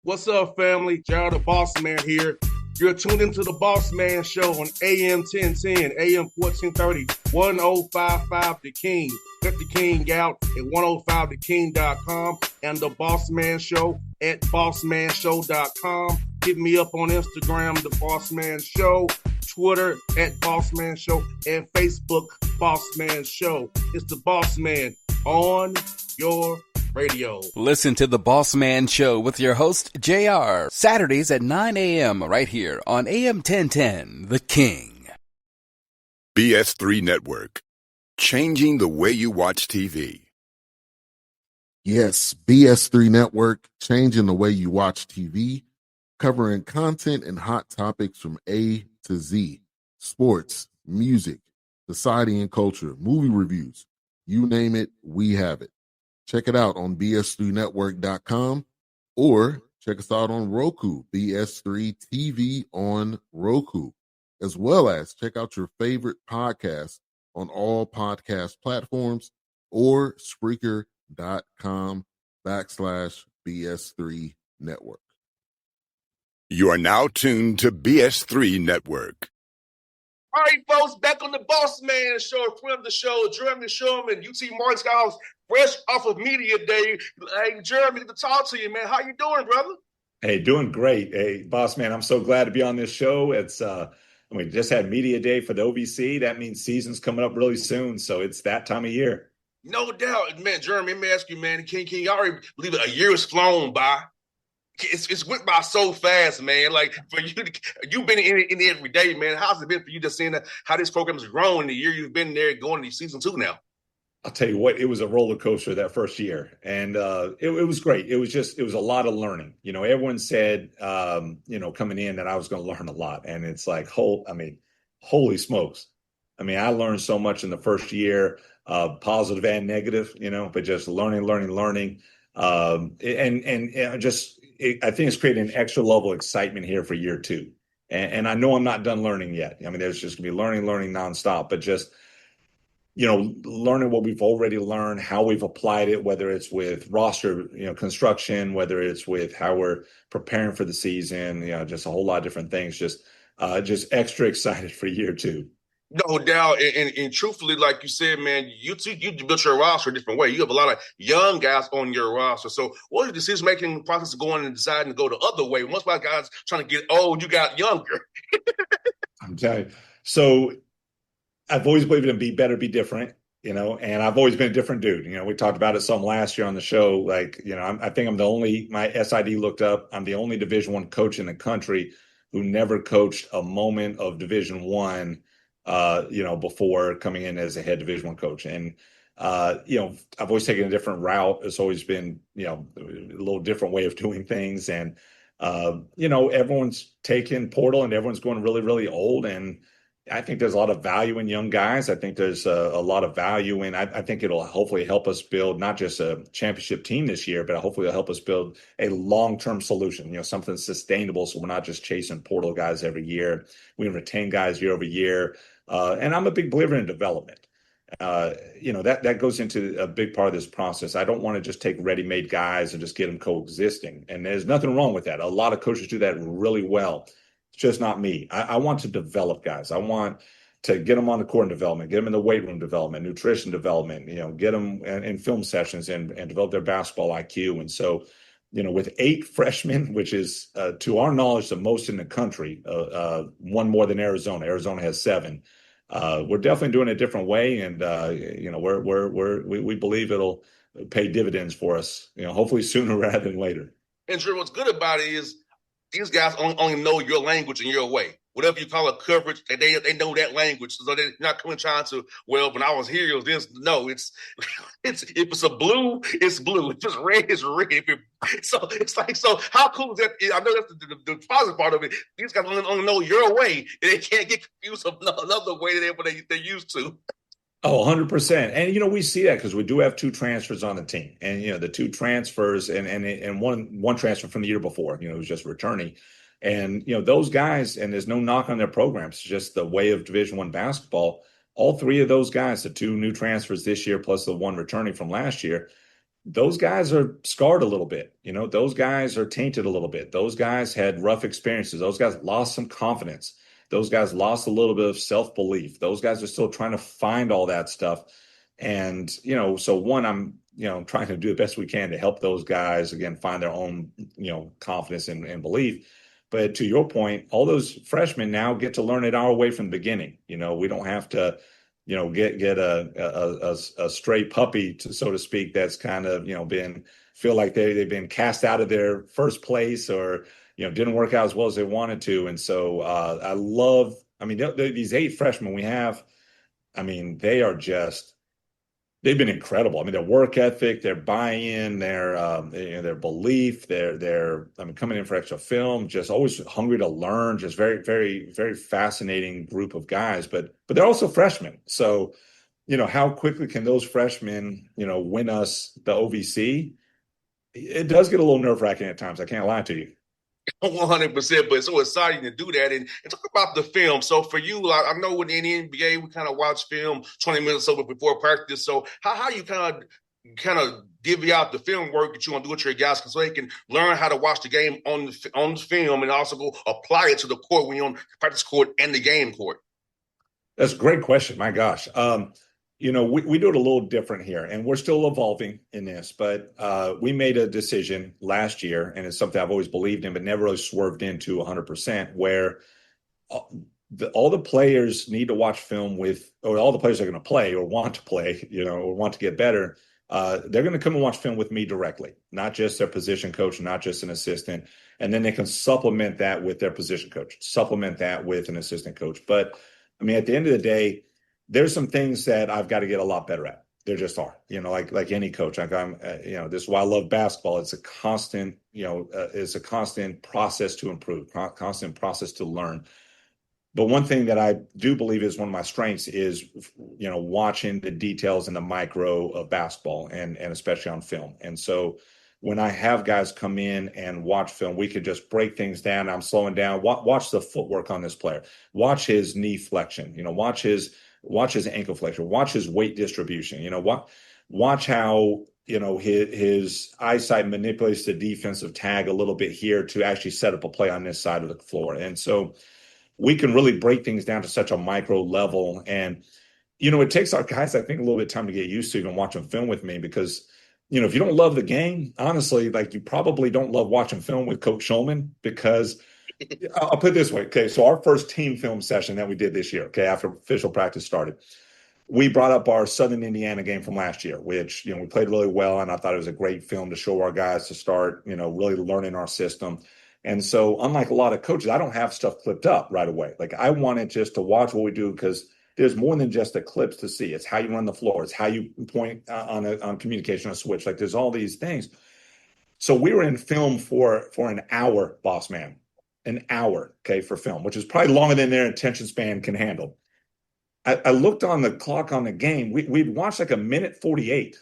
What's up, family? Gerald the Bossman here. You're tuned into the Bossman Show on AM 1010, AM 1430, 1055 The King. Let the King out at 105theking.com and the Bossman Show at bossmanshow.com. Hit me up on Instagram, The Bossman Show, Twitter at Bossman Show, and Facebook, Bossman Show. It's the Bossman on your radio. Listen to the Bossman Show with your host, JR, Saturdays at 9 a.m. right here on AM 1010, The King. BS3 Network, changing the way you watch TV. Yes, BS3 Network, changing the way you watch TV, covering content and hot topics from A to Z, sports, music, society and culture, movie reviews, you name it, we have it. Check it out on bs3network.com or check us out on Roku, BS3 TV on Roku, as well as check out your favorite podcast on all podcast platforms or Spreaker.com/BS3 Network. You are now tuned to BS3 Network. All right, folks, back on the Bossman Show, friend of the show, Jeremy Shulman, UT Martin Scholars, fresh off of Media Day. Hey, Jeremy, good to talk to you, man. How you doing, brother? Hey, doing great. Hey, boss man, I'm so glad to be on this show. It's we just had Media Day for the OVC. That means season's coming up really soon, so it's that time of year. No doubt, man. Jeremy, let me ask you, man, can you already believe it? A year has flown by. It's went by so fast, man. Like, for you, you've been in it every day, man. How's it been for you just seeing how this program has grown in the year you've been there, going to season 2 now? I'll tell you what, it was a roller coaster that first year, and it was great. It was a lot of learning. You know, everyone said, coming in that I was going to learn a lot, and it's like, holy smokes. I mean, I learned so much in the first year, positive and negative, but just learning. I think it's creating an extra level of excitement here for year 2. And I know I'm not done learning yet. I mean, there's just going to be learning nonstop, but just, learning what we've already learned, how we've applied it, whether it's with roster, construction, whether it's with how we're preparing for the season, just a whole lot of different things, just extra excited for year 2. No doubt, and truthfully, like you said, man, you built your roster a different way. You have a lot of young guys on your roster. So, what is the decision-making process going and deciding to go the other way? Most of our guys trying to get old, you got younger. I'm telling you. So, I've always believed in be better, be different, and I've always been a different dude. We talked about it some last year on the show. Like, I think I'm the only, my SID looked up, I'm the only Division I coach in the country who never coached a moment of Division I. Before coming in as a head Division I coach. And, I've always taken a different route. It's always been, a little different way of doing things. And, everyone's taking portal and everyone's going really, really old. And I think there's a lot of value in young guys. I think there's a lot of value in, I think it'll hopefully help us build not just a championship team this year, but hopefully it'll help us build a long-term solution, something sustainable. So we're not just chasing portal guys every year. We can retain guys year over year. And I'm a big believer in development. That goes into a big part of this process. I don't want to just take ready-made guys and just get them coexisting. And there's nothing wrong with that. A lot of coaches do that really well. It's just not me. I want to develop guys. I want to get them on the court in development, get them in the weight room development, nutrition development, get them in film sessions and develop their basketball IQ. And so, with 8 freshmen, which is, to our knowledge, the most in the country, one more than Arizona. Arizona has 7. We're definitely doing it a different way, and we believe it'll pay dividends for us. Hopefully sooner rather than later. And sure, what's good about it is these guys only know your language and your way. Whatever you call it, coverage, they know that language. So they're not coming trying to, well, when I was here, it was this. No, it's if it's a blue, it's blue. If it's red, it's red. So it's like, so how cool is that? I know that's the positive part of it. These guys only know your way. And they can't get confused with another way that they're used to. Oh, 100%. And, we see that because we do have 2 transfers on the team. And, the 2 transfers and one transfer from the year before, was just returning. And, those guys, and there's no knock on their programs, it's just the way of Division I basketball. All 3 of those guys, the 2 new transfers this year, plus the 1 returning from last year, those guys are scarred a little bit. Those guys are tainted a little bit. Those guys had rough experiences. Those guys lost some confidence. Those guys lost a little bit of self-belief. Those guys are still trying to find all that stuff. And, so one, I'm, trying to do the best we can to help those guys, again, find their own, confidence and belief. But to your point, all those freshmen now get to learn it our way from the beginning. We don't have to, get a stray puppy, so to speak, that's kind of, feel like they've been cast out of their first place, or, didn't work out as well as they wanted to. And so these 8 freshmen we have, they've been incredible. Their work ethic, their buy-in, their belief, their coming in for extra film, just always hungry to learn, just very, very, very fascinating group of guys. But they're also freshmen. So, how quickly can those freshmen, win us the OVC? It does get a little nerve-wracking at times. I can't lie to you. 100%, but it's so exciting to do that. And talk about the film. So for you, I know in the NBA, we kind of watch film 20 minutes or so before practice. So how you kind of divvy out the film work that you want to do with your guys so they can learn how to watch the game on the film and also go apply it to the court when you're on the practice court and the game court? That's a great question. My gosh. We do it a little different here, and we're still evolving in this, but we made a decision last year, and it's something I've always believed in, but never really swerved into 100%, where all the players need to watch film with, or all the players are going to play or want to play, or want to get better. They're going to come and watch film with me directly, not just their position coach, not just an assistant. And then they can supplement that with their position coach, supplement that with an assistant coach. But at the end of the day, there's some things that I've got to get a lot better at. There just are, like any coach. This is why I love basketball. It's a constant, process to improve, constant process to learn. But one thing that I do believe is one of my strengths is, watching the details and the micro of basketball and especially on film. And so when I have guys come in and watch film, we could just break things down. I'm slowing down. Watch the footwork on this player. Watch his knee flexion. Watch his ankle flexion. Watch his weight distribution. Watch how his eyesight manipulates the defensive tag a little bit here to actually set up a play on this side of the floor. And so we can really break things down to such a micro level. And it takes our guys, I think, a little bit of time to get used to even watching film with me, because if you don't love the game, honestly, you probably don't love watching film with Coach Shulman, because I'll put it this way. Okay. So our first team film session that we did this year, after official practice started, we brought up our Southern Indiana game from last year, which, we played really well. And I thought it was a great film to show our guys to start, really learning our system. And so unlike a lot of coaches, I don't have stuff clipped up right away. I wanted just to watch what we do, because there's more than just the clips to see. It's how you run the floor. It's how you point on communication, on a switch. There's all these things. So we were in film for an hour, Bossman. An hour, for film, which is probably longer than their attention span can handle. I looked on the clock on the game. We'd watched a minute 48.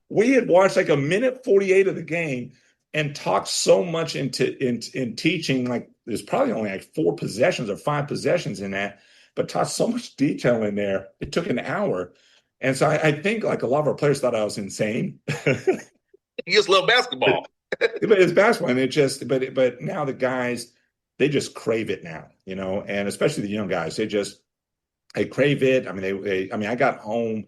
We had watched a minute 48 of the game and talked so much in teaching. There's probably only 4 possessions or 5 possessions in that, but taught so much detail in there. It took an hour. And so I think a lot of our players thought I was insane. You just love basketball. But it's basketball, and but now the guys, they just crave it now, and especially the young guys, they crave it. I got home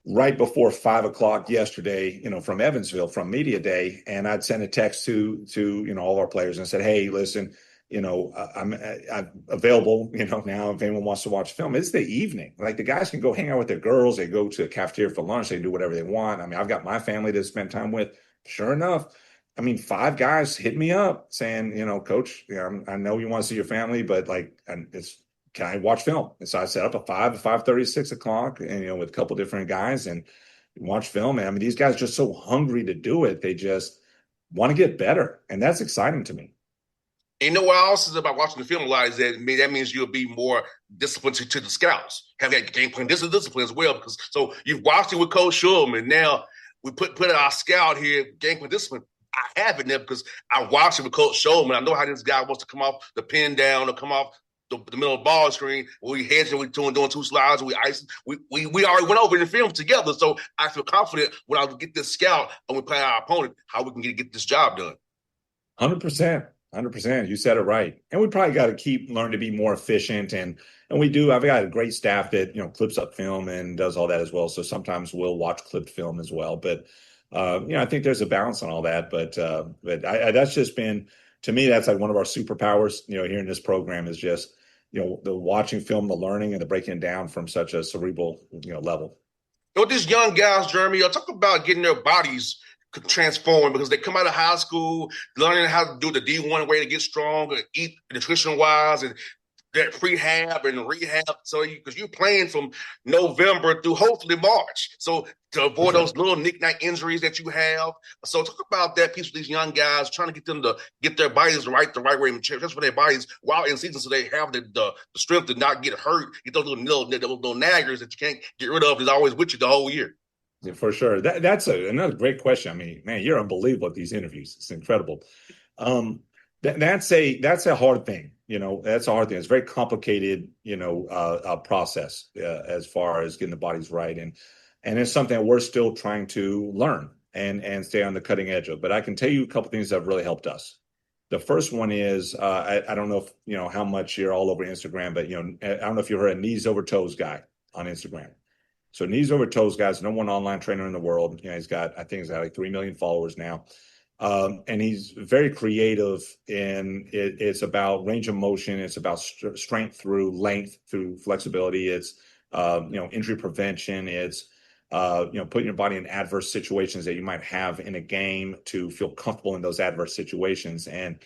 right before 5 o'clock yesterday, from Evansville, from media day, and I'd sent a text to all our players and said, hey, listen, I'm available, now if anyone wants to watch film. It's the evening. The guys can go hang out with their girls. They go to the cafeteria for lunch. They do whatever they want. I've got my family to spend time with. Sure enough, 5 guys hit me up saying, Coach, I know you want to see your family, but can I watch film? And so I set up a 5:30, 6 o'clock, and with a couple different guys and watch film. And these guys are just so hungry to do it. They just want to get better. And that's exciting to me. And what else is about watching the film a lot is that means you'll be more disciplined to the scouts. Have that game plan discipline as well. Because so you've watched it with Coach Shulman. Now we put our scout here, game plan discipline. I have it there because I watched it with Coach Shulman. I know how this guy wants to come off the pin down or come off the middle of the ball screen. We hedging, we doing 2 slides, we ice. We already went over the film together, so I feel confident when I get this scout and we play our opponent how we can get this job done. 100%. 100%. You said it right. And we probably got to keep learning to be more efficient. And we do. I've got a great staff that, clips up film and does all that as well. So sometimes we'll watch clipped film as well. But, I think there's a balance on all that. But that's just been, to me, that's like one of our superpowers, here in this program is just, the watching film, the learning and the breaking it down from such a cerebral, level. With these young guys, Jeremy, talk about getting their bodies transform because they come out of high school learning how to do the D1 way to get strong and eat nutrition wise and that prehab and rehab. So because you're playing from November through hopefully March. So to avoid those little knick-knack injuries that you have. So talk about that piece with these young guys, trying to get them to get their bodies right the right way and transfer their bodies while in season so they have the strength to not get hurt, get those little naggers that you can't get rid of is always with you the whole year. Yeah, for sure. That's another great question. I mean, man, you're unbelievable at these interviews. It's incredible. That's a hard thing. That's a hard thing. It's a very complicated, process as far as getting the bodies right. And it's something that we're still trying to learn and stay on the cutting edge of. But I can tell you a couple things that have really helped us. The first one is, I don't know if, how much you're all over Instagram, but, I don't know if you've heard of Knees Over Toes guy on Instagram. So Knees Over Toes guy's number one online trainer in the world. He's got like 3 million followers now. And he's very creative and it's about range of motion. It's about strength through length, through flexibility. It's, injury prevention. It's, putting your body in adverse situations that you might have in a game to feel comfortable in those adverse situations. And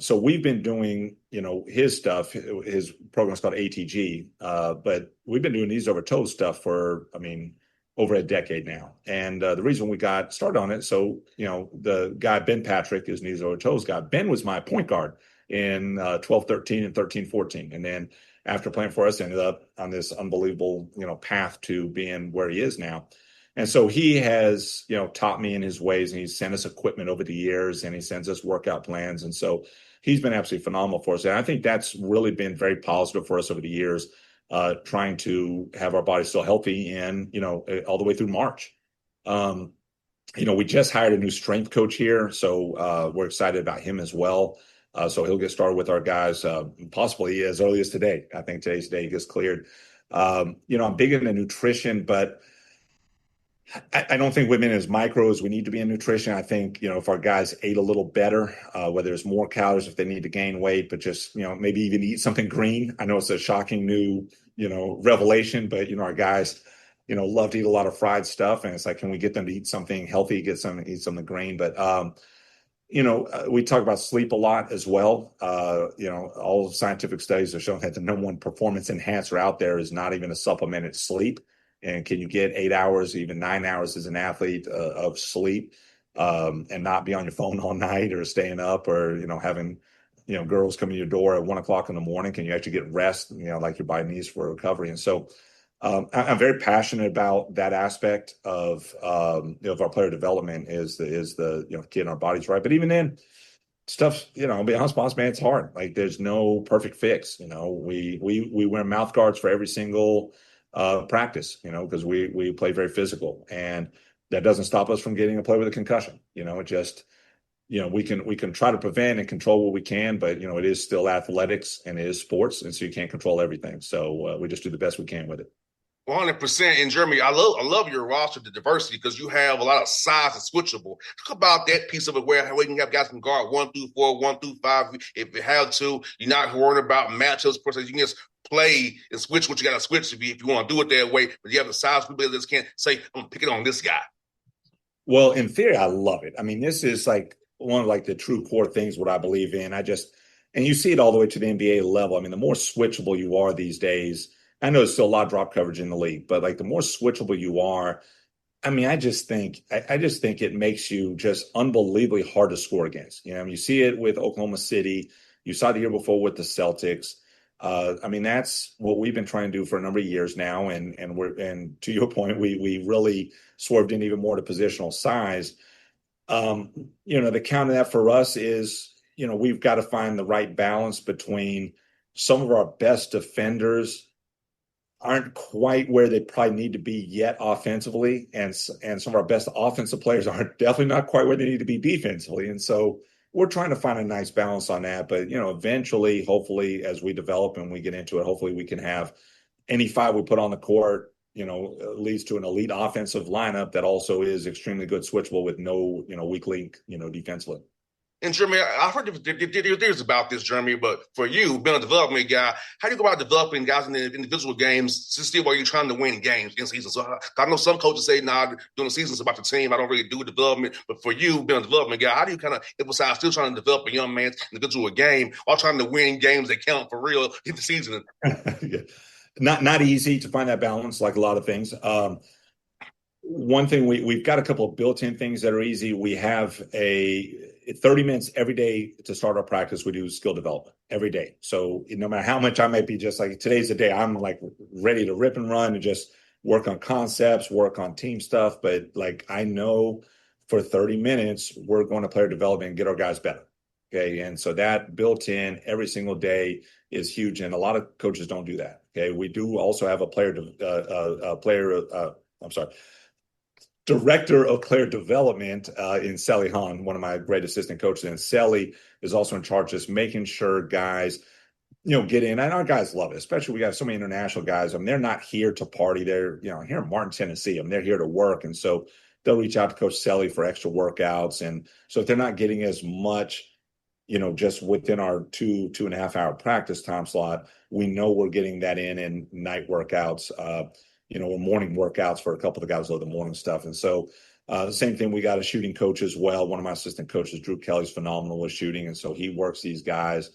so we've been doing, his stuff. His program's called ATG, but we've been doing Knees Over Toes stuff for, over a decade now. And the reason we got started on it, so, the guy, Ben Patrick, is Knees Over Toes guy. Ben was my point guard in 12-13 and 13-14. And then after playing for us, ended up on this unbelievable, path to being where he is now. And so he has, taught me in his ways, and he's sent us equipment over the years, and he sends us workout plans. And so he's been absolutely phenomenal for us. And I think that's really been very positive for us over the years, trying to have our bodies still healthy and, all the way through March. We just hired a new strength coach here, so we're excited about him as well. So he'll get started with our guys possibly as early as today. I think today's day he gets cleared. I'm big into nutrition, but I don't think we've been as micro as we need to be in nutrition. I think, if our guys ate a little better, whether it's more calories, if they need to gain weight, but just, maybe even eat something green. I know it's a shocking new, revelation, but, our guys, love to eat a lot of fried stuff. And it's like, can we get them to eat something healthy, eat something green? But, we talk about sleep a lot as well. All scientific studies have shown that the number one performance enhancer out there is not even a supplemented sleep. And can you get 8 hours, even 9 hours as an athlete of sleep and not be on your phone all night or staying up or, having, girls come to your door at 1 o'clock in the morning? Can you actually get rest, like your body needs for recovery? And so I'm very passionate about that aspect of our player development is the getting our bodies right. But even then, stuff, I'll be honest, boss man, it's hard. Like there's no perfect fix. We wear mouth guards for every single practice, because we play very physical, and that doesn't stop us from getting a player with a concussion. It just, we can try to prevent and control what we can, but it is still athletics and it is sports, and so you can't control everything. So we just do the best we can with it. 100%. And Jeremy, I love your roster, the diversity, because you have a lot of size and switchable. Talk about that piece of it where we can have guys can guard 1 through 4, 1 through 5. If you have to, you're not worried about matchups per se. You can just play and switch what you got to switch if you want to do it that way. But you have the size people that just can't say, I'm going to pick it on this guy. Well, in theory, I love it. I mean, this is like one of the true core things what I believe in. And you see it all the way to the NBA level. I mean, the more switchable you are these days, I know there's still a lot of drop coverage in the league, but the more switchable you are, I mean, I just think it makes you just unbelievably hard to score against. You see it with Oklahoma City. You saw the year before with the Celtics. I mean, that's what we've been trying to do for a number of years now. And to your point, we really swerved in even more to positional size. The counter that for us is, we've got to find the right balance between some of our best defenders aren't quite where they probably need to be yet offensively, and some of our best offensive players are definitely not quite where they need to be defensively. And so we're trying to find a nice balance on that. But eventually, hopefully, as we develop and we get into it, hopefully we can have any five we put on the court, leads to an elite offensive lineup that also is extremely good switchable with no, weak link, defensively. And Jeremy, I've heard there's about this, Jeremy, but for you, being a development guy, how do you go about developing guys in the individual games still while you're trying to win games in season? So I know some coaches say, during the season it's about the team. I don't really do development. But for you, being a development guy, how do you kind of emphasize still trying to develop a young man's individual game while trying to win games that count for real in the season? Yeah. Not easy to find that balance, like a lot of things. One thing we've got a couple of built-in things that are easy. We have a 30 minutes every day to start our practice. We do skill development every day. So no matter how much I might be, just like today's the day, I'm like ready to rip and run and just work on concepts, work on team stuff. But like I know for 30 minutes, we're going to player development and get our guys better. Okay. And so that built in every single day is huge. And a lot of coaches don't do that. Okay. We do also have a director of player development in Sally Hahn, one of my great assistant coaches. And Sally is also in charge of just making sure guys, get in. And our guys love it, especially we got so many international guys. I mean, they're not here to party. They're, here in Martin, Tennessee. I mean, they're here to work. And so they'll reach out to Coach Sally for extra workouts. And so if they're not getting as much, just within our 2.5 hour practice time slot, we know we're getting that in night workouts, or morning workouts for a couple of the guys who love the morning stuff. And so the same thing, we got a shooting coach as well. One of my assistant coaches, Drew Kelly's phenomenal with shooting. And so he works these guys,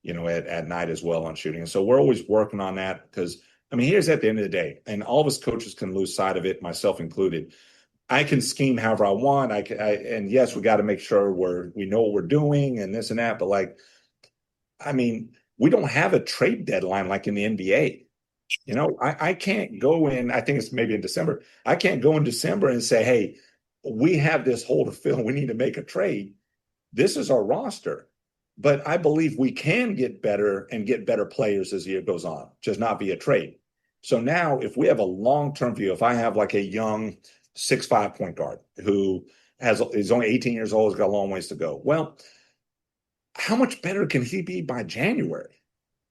at night as well on shooting. And so we're always working on that because, here's at the end of the day, and all of us coaches can lose sight of it, myself included. I can scheme however I want. And yes, we got to make sure we know what we're doing and this and that. But we don't have a trade deadline like in the NBA. I can't go in, I think it's maybe in December. I can't go in December and say, hey, we have this hole to fill. We need to make a trade. This is our roster. But I believe we can get better and get better players as the year goes on, just not via trade. So now if we have a long-term view, if I have like a young 6'5" point guard who is only 18 years old, has got a long ways to go. Well, how much better can he be by January?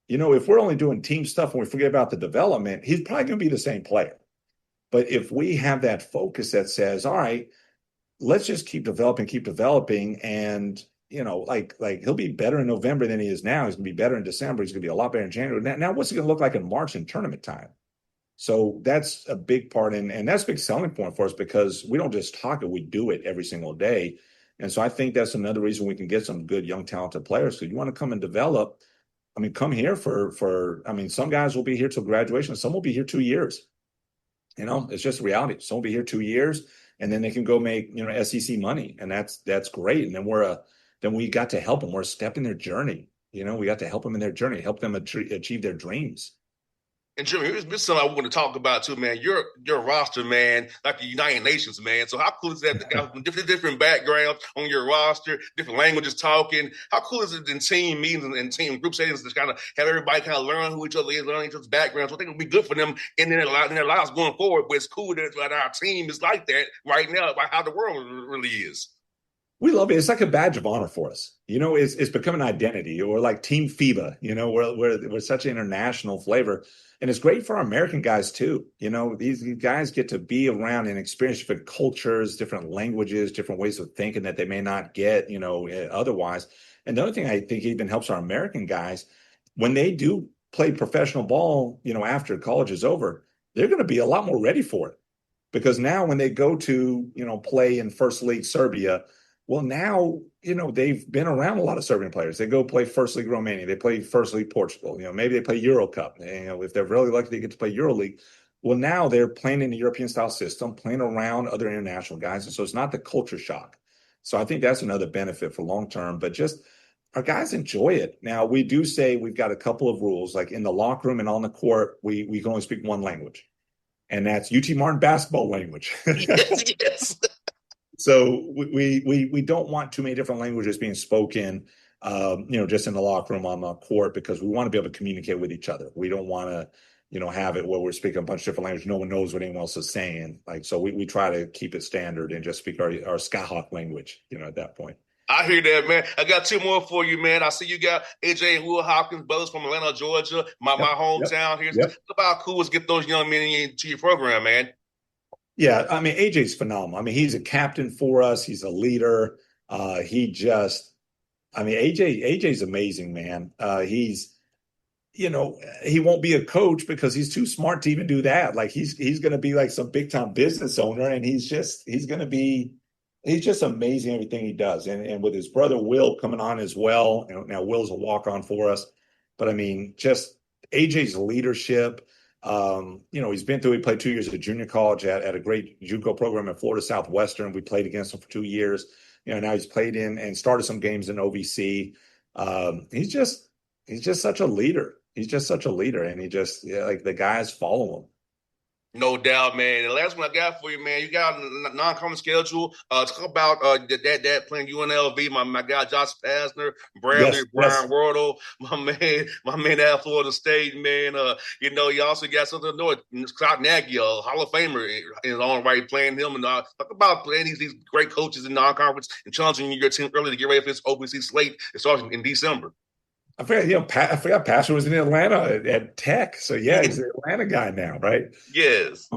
If we're only doing team stuff and we forget about the development, he's probably going to be the same player. But if we have that focus that says, all right, let's just keep developing. And, he'll be better in November than he is now. He's going to be better in December. He's going to be a lot better in January. Now what's it going to look like in March in tournament time? So that's a big part. And that's a big selling point for us because we don't just talk it, we do it every single day. And so I think that's another reason we can get some good, young, talented players. So you want to come and develop. Come here for some guys will be here till graduation. Some will be here 2 years. It's just reality. Some will be here 2 years and then they can go make, SEC money. And that's great. And then we got to help them. We're a step in their journey. We got to help them in their journey, help them achieve their dreams. And Jimmy, this is something I want to talk about too, man. Your roster, man, like the United Nations, man. So how cool is that? The guys from different backgrounds on your roster, different languages talking. How cool is it in team meetings and team group settings to kind of have everybody kind of learn who each other is, learn each other's backgrounds? So I think it'll be good for them in their lives going forward. But it's cool that our team is like that right now, about how the world really is. We love it. It's like a badge of honor for us. It's become an identity. Or like Team FIBA. We're such an international flavor. And it's great for our American guys too. These guys get to be around and experience different cultures, different languages, different ways of thinking that they may not get, otherwise. And the other thing I think even helps our American guys, when they do play professional ball, after college is over, they're going to be a lot more ready for it. Because now when they go to, play in First League Serbia, well, now, they've been around a lot of Serbian players. They go play First League Romania. They play First League Portugal. Maybe they play Euro Cup. If they're really lucky, they get to play Euro League. Well, now they're playing in the European style system, playing around other international guys. And so it's not the culture shock. So I think that's another benefit for long term. But just our guys enjoy it. Now, we do say we've got a couple of rules, like in the locker room and on the court, we can only speak one language. And that's UT Martin basketball language. Yes. So we don't want too many different languages being spoken just in the locker room on the court, because we want to be able to communicate with each other. We don't want to, have it where we're speaking a bunch of different languages. No one knows what anyone else is saying. So we try to keep it standard and just speak our Skyhawk language, at that point. I hear that, man. I got two more for you, man. I see you got AJ and Will Hopkins, brothers from Atlanta, Georgia, my hometown here. Yep. It's about cool is get those young men into your program, man. Yeah, I mean, AJ's phenomenal. I mean, he's a captain for us. He's a leader. AJ's amazing, man. He won't be a coach because he's too smart to even do that. Like he's going to be like some big time business owner, and he's just amazing everything he does. And with his brother Will coming on as well. Now Will's a walk on for us, but I mean, just AJ's leadership. He played 2 years at junior college at a great JUCO program at Florida Southwestern. We played against him for 2 years. Now he's played in and started some games in OVC. He's just such a leader. He's just such a leader, and the guys follow him. No doubt, man. The last one I got for you, man, you got a non-common schedule. Talk about that playing UNLV, my guy Josh Pastner, Bradley, Brian Wardle, my man at Florida State, man. You also got something to know. Scott Nagy, Hall of Famer, in his own right, playing him. And talk about playing these great coaches in non-conference and challenging your team early to get ready for this OVC slate. It starts in December. I forgot Pastor was in Atlanta at Tech. So yeah, he's an Atlanta guy now, right? Yes.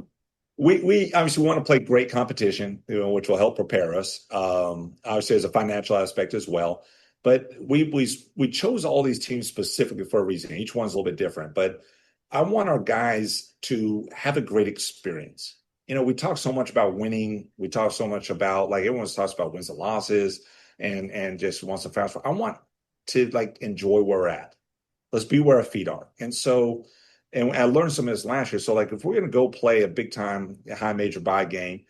We obviously want to play great competition, which will help prepare us. Obviously, there's a financial aspect as well. But we chose all these teams specifically for a reason. Each one's a little bit different. But I want our guys to have a great experience. We talk so much about winning. We talk so much about, like, everyone talks about wins and losses and just wants to fast forward. I want to enjoy where we're at. Let's be where our feet are. And I learned some of this last year. So if we're going to go play a big time high major buy game,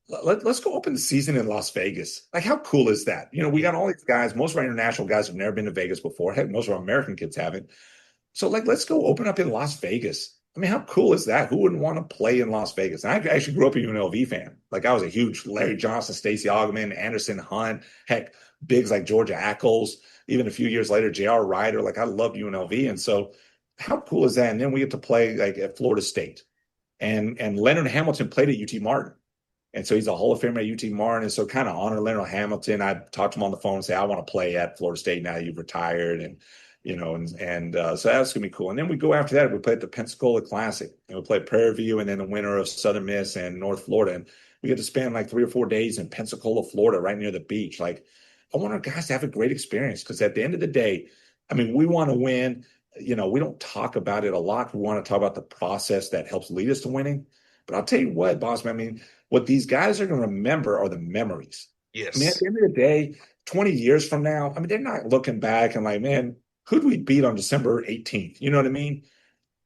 let's go open the season in Las Vegas. How cool is that? We got all these guys. Most of our international guys have never been to Vegas before. Heck, most of our American kids haven't. So let's go open up in Las Vegas. I mean, how cool is that? Who wouldn't want to play in Las Vegas? And I actually grew up a UNLV fan. I was a huge Larry Johnson, Stacey Augman, Anderson Hunt, heck, bigs like Georgia Ackles. Even a few years later, J.R. Ryder, I loved UNLV. And so how cool is that? And then we get to play at Florida State. And Leonard Hamilton played at UT Martin. And so he's a Hall of Famer at UT Martin. And so kind of honor Leonard Hamilton. I talked to him on the phone and say, I want to play at Florida State now you've retired. And, so that's going to be cool. And then we go after that, we play at the Pensacola Classic. And we play Prairie View and then the winner of Southern Miss and North Florida. And we get to spend 3 or 4 days in Pensacola, Florida, right near the beach. I want our guys to have a great experience because at the end of the day, I mean, we want to win. We don't talk about it a lot. We want to talk about the process that helps lead us to winning. But I'll tell you what, Bossman, I mean, what these guys are going to remember are the memories. Yes. I mean, at the end of the day, 20 years from now, I mean, they're not looking back and man, who'd we beat on December 18th? You know what I mean?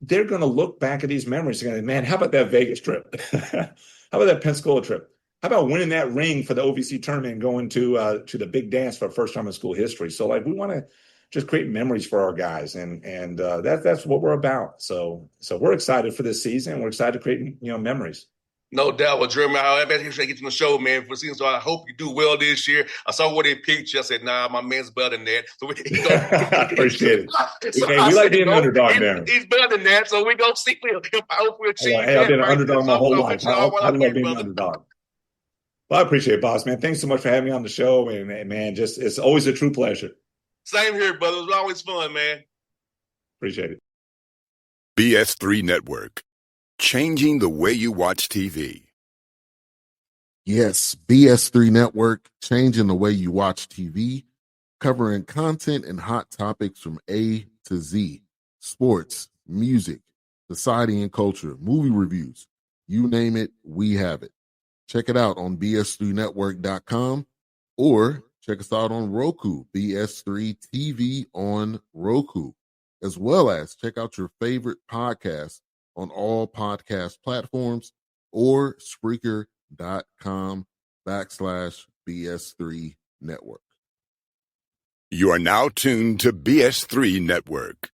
They're going to look back at these memories and go, man, how about that Vegas trip? How about that Pensacola trip? How about winning that ring for the OVC tournament and going to the big dance for the first time in school history? So we want to just create memories for our guys, and that's what we're about. So we're excited for this season. We're excited to create memories. No doubt. Well, Jeremy, I bet you should get to the show, man, for the season. So I hope you do well this year. I saw where they picked you. I said, nah, my man's better than that. So I appreciate it. So we like being an underdog, man. He's better than that. So we're going to see if I hope we achieve Hey, I've been an underdog my whole life. I love being an underdog. Well, I appreciate it, boss, man. Thanks so much for having me on the show. And man, it's always a true pleasure. Same here, brother. It was always fun, man. Appreciate it. BS3 Network. Changing the way you watch TV. Yes, BS3 Network, changing the way you watch TV, covering content and hot topics from A to Z, sports, music, society and culture, movie reviews, you name it, we have it. Check it out on bs3network.com or check us out on Roku, BS3 TV on Roku, as well as check out your favorite podcast on all podcast platforms or Spreaker.com/BS3 Network. You are now tuned to BS3 Network.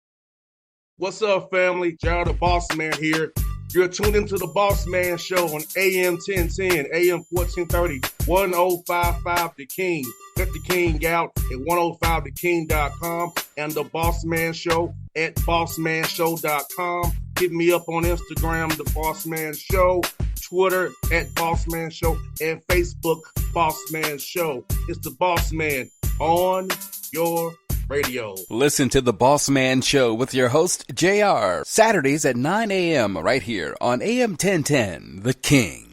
What's up, family? Gerald the Bossman here. You're tuned into the Bossman Show on AM 1010, AM 1430, 1055 The King. Let the King out at 105theking.com and the Bossman Show at bossmanshow.com. Hit me up on Instagram, The Bossman Show, Twitter at Bossman Show, and Facebook, Bossman Show. It's the Bossman on your radio. Listen to the Bossman Show with your host, JR, Saturdays at 9 a.m. right here on AM 1010, The King.